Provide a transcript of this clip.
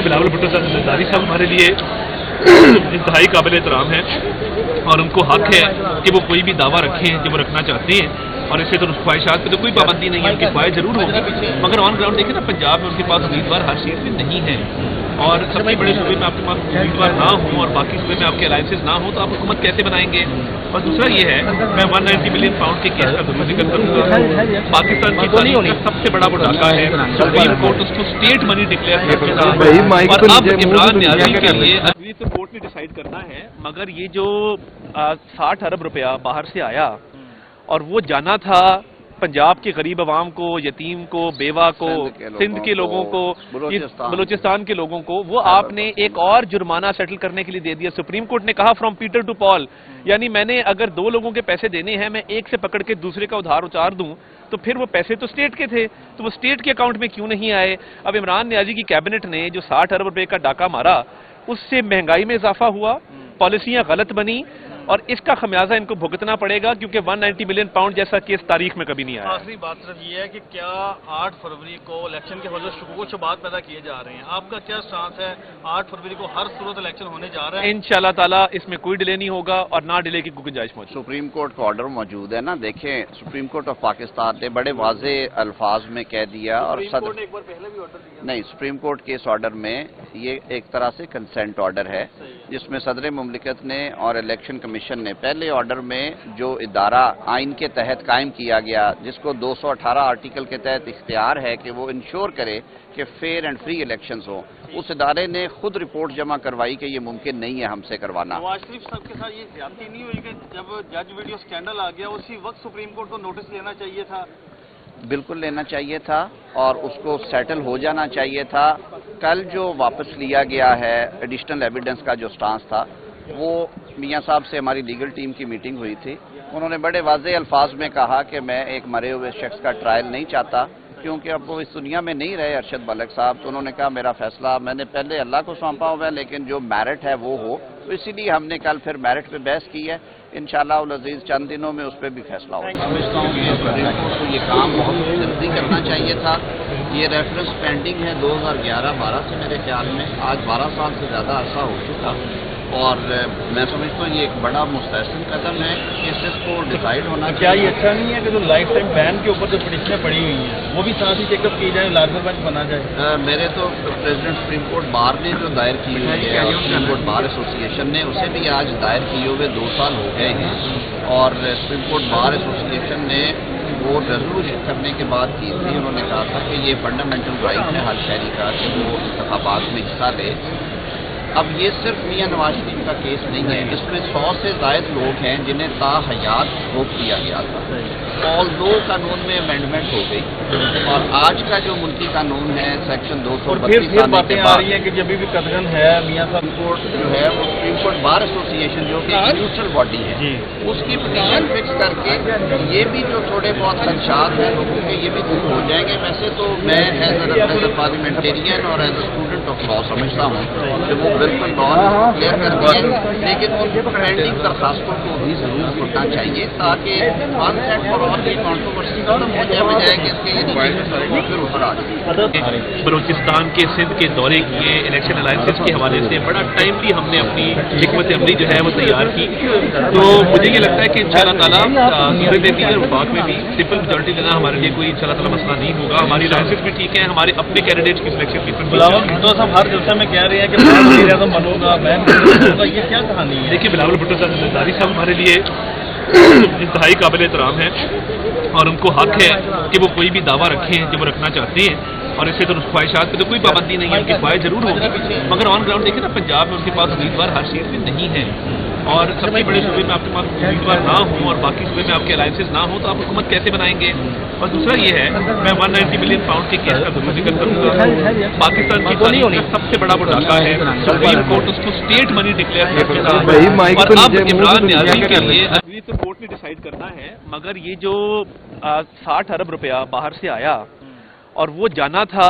بلاول بھٹو زرداری صاحب ہمارے لیے انتہائی قابل احترام ہے اور ان کو حق ہے کہ وہ کوئی بھی دعویٰ رکھیں جو وہ رکھنا چاہتے ہیں، اور اس سے تو خواہشات پہ تو کوئی پابندی نہیں ہے، ان کی خواہش ضرور ہوگی، مگر آن گراؤنڈ دیکھیں نا پنجاب میں ان کے پاس امیدوار ہر سیٹ میں نہیں ہے، اور سب سے بڑے صوبے میں آپ کے پاس امیدوار نہ ہوں اور باقی صوبے میں آپ کے الائنسز نہ ہوں تو آپ حکومت کیسے بنائیں گے؟ اور دوسرا یہ ہے، میں 190 ملین پاؤنڈ کے کیس کا ضرور ذکر کروں گا، پاکستان کی تاریخ کا سب سے بڑا وہ ڈاکہ ہے، سپریم کورٹ اس کو اسٹیٹ منی ڈکلیئر کر چکا ہے، اور اب عمران نیازی کے لیے تو کورٹ نے ڈیسائیڈ کرنا ہے، مگر یہ جو 60 ارب روپیہ باہر سے آیا اور وہ جانا تھا پنجاب کے غریب عوام کو، یتیم کو، بیوہ کو، سندھ کے لوگوں کو، بلوچستان کے لوگوں کو، وہ آپ نے ایک اور جرمانہ سیٹل کرنے کے لیے دے دیا۔ سپریم کورٹ نے کہا فرام پیٹر ٹو پال، یعنی میں نے اگر 2 لوگوں کے پیسے دینے ہیں، میں ایک سے پکڑ کے دوسرے کا ادھار اتار دوں تو پھر وہ پیسے تو اسٹیٹ کے تھے، تو وہ اسٹیٹ کے اکاؤنٹ میں کیوں نہیں آئے؟ اب عمران نیازی کی کیبنٹ نے جو 60 ارب روپے کا ڈاکہ مارا، اس سے مہنگائی میں اضافہ ہوا، پالیسیاں غلط بنی، اور اس کا خمیازہ ان کو بھگتنا پڑے گا، کیونکہ 190 ملین پاؤنڈ جیسا کیس تاریخ میں کبھی نہیں آیا۔ آخری بات صرف یہ ہے کہ کیا 8 فروری کو الیکشن کے حوالے سے شکوک و شبہات پیدا کیے جا رہے ہیں، آپ کا کیا سٹانس ہے؟ 8 فروری کو ہر صورت الیکشن ہونے جا رہا ہے انشاءاللہ تعالی، اس میں کوئی ڈیلے نہیں ہوگا اور نہ ڈیلے کی کوئی گنجائش موجود۔ سپریم کورٹ کا آرڈر موجود ہے نا، دیکھیں سپریم کورٹ آف پاکستان نے بڑے واضح الفاظ میں کہہ دیا، اور ایک بار پہلے بھی آرڈر دیا نہیں، سپریم کورٹ کے اس آرڈر میں یہ ایک طرح سے کنسینٹ آرڈر ہے، جس میں صدر مملکت نے اور الیکشن کمیشن نے پہلے آرڈر میں جو ادارہ آئین کے تحت قائم کیا گیا، جس کو 218 آرٹیکل کے تحت اختیار ہے کہ وہ انشور کرے کہ فیئر اینڈ فری الیکشنز ہوں، اس ادارے نے خود رپورٹ جمع کروائی کہ یہ ممکن نہیں ہے ہم سے کروانا۔ نواز شریف صاحب کے ساتھ یہ زیادتی نہیں ہوئی کہ جب جج ویڈیو اسکینڈل آ گیا اسی وقت سپریم کورٹ کو نوٹس لینا چاہیے تھا؟ بالکل لینا چاہیے تھا اور اس کو سیٹل ہو جانا چاہیے تھا۔ کل جو واپس لیا گیا ہے ایڈیشنل ایویڈنس کا جو سٹانس تھا، وہ میاں صاحب سے ہماری لیگل ٹیم کی میٹنگ ہوئی تھی، انہوں نے بڑے واضح الفاظ میں کہا کہ میں ایک مرے ہوئے شخص کا ٹرائل نہیں چاہتا، کیونکہ اب وہ اس دنیا میں نہیں رہے ارشد ملک صاحب، تو انہوں نے کہا میرا فیصلہ میں نے پہلے اللہ کو سونپا ہوا ہے، لیکن جو میرٹ ہے وہ ہو، تو اسی لیے ہم نے کل پھر میرٹ پہ بحث کی ہے، انشاءاللہ العزیز چند دنوں میں اس پہ بھی فیصلہ ہوگا۔ سمجھتا ہوں کہ سپریم کورٹ کو یہ کام بہت جلدی کرنا چاہیے تھا، یہ ریفرنس پینڈنگ ہے 2011-12 سے میرے خیال میں، آج 12 سال سے زیادہ عرصہ ہو چکا، اور میں سمجھتا ہوں یہ ایک بڑا مستحسن قدم ہے، کیسز کو ڈیسائیڈ ہونا چاہیے۔ کیا یہ اچھا نہیں ہے کہ جو لائف ٹائم بین کے اوپر جو پٹیشنیں پڑی ہوئی ہیں وہ بھی ساتھ ہی چیک اپ کی جائیں، لارجر بینچ بنا جائے؟ میرے تو پریزیڈنٹ سپریم کورٹ بار نے جو دائر کی ہوئی ہے، سپریم کورٹ بار ایسوسیشن نے اسے بھی آج دائر کیے ہوئے 2 سال ہو گئے ہیں، اور سپریم کورٹ بار ایسوسیشن نے وہ ریزولوشن کرنے کے بعد کی تھی، انہوں نے کہا تھا کہ یہ فنڈامنٹل رائٹ ہے ہر شہری کا کہ وہ انتخابات میں حصہ لے۔ اب یہ صرف میاں نواز شریف کا کیس نہیں ہے، اس میں 100 سے زائد لوگ ہیں جنہیں تا حیات روک دیا گیا تھا، اور 2 قانون میں امینڈمنٹ ہو گئی، اور آج کا جو ملکی قانون ہے سیکشن 232 پھر باتیں آ رہی ہیں کہ جب بھی قدغن ہے میاں صاحب کورٹ جو ہے وہ سپریم کورٹ بار ایسوسیشن جو کہ نیوٹرل باڈی ہے، اس کی پوزیشن فکس کر کے یہ بھی جو تھوڑے بہت خدشات ہیں لوگوں کے یہ بھی دور ہو جائیں گے۔ ویسے تو میں ایز اے پارلیمنٹیرین اور as a student of law سمجھتا ہوں کہ وہ بالکل لا کلیئر کر دیا، لیکن ان پینڈنگ درخواستوں کو بھی ضرور سننا چاہیے تاکہ آن سیٹ فار آل کی کانٹروورسی ختم ہو جائے، بجائے کہ اس کے پھر اوپر آ جائے۔ بلوچستان کے سندھ کے دورے کیے الیکشن الائنسز کے حوالے سے بڑا ٹائملی ہم نے اپنی حکمت عملی جو ہے وہ تیار کی، تو مجھے یہ لگتا ہے کہ انشاءاللہ تعالیٰ صوبے میں بھی اور وفاق میں بھی سمپل میجورٹی لینا ہمارے لیے کوئی انشاءاللہ تعالیٰ مسئلہ نہیں ہوگا۔ ہماری الائنسز بھی ٹھیک ہیں، ہمارے اپنے کینڈیڈیٹ کی سلیکشن بھی بلاول بھٹو صاحب ہر جلسے میں کہہ رہے ہیں کہ بنوں گا میں، یہ کیا کہانی ہے؟ دیکھیے بلاول بھٹو زرداری صاحب ہمارے لیے انتہائی قابل احترام ہے اور ان کو حق ہے کہ وہ کوئی بھی دعویٰ رکھیں جو وہ رکھنا چاہتے ہیں، اور اس سے تو خواہشات پہ تو کوئی پابندی نہیں ہے، ان کی خواہش ضرور ہوگی، مگر آن گراؤنڈ دیکھیں نا پنجاب میں ان کے پاس امیدوار ہر سیٹ میں نہیں ہے، اور سب سے بڑے صوبے میں آپ کے پاس امیدوار نہ ہوں اور باقی صوبے میں آپ کے الائنسز نہ ہوں تو آپ حکومت کیسے بنائیں گے؟ اور دوسرا یہ ہے، میں 190 ملین پاؤنڈ کے کیس کا ضرور ذکر کروں گا، پاکستان کی تاریخ کا سب سے بڑا وہ ڈاکہ ہے، سپریم کورٹ اس کو اسٹیٹ منی ڈکلیئر کر چکا ہے، اور اب عمران نیازی کے لیے تو کورٹ نے ڈیسائیڈ کرنا ہے، مگر یہ جو 60 ارب روپیہ باہر سے آیا اور وہ جانا تھا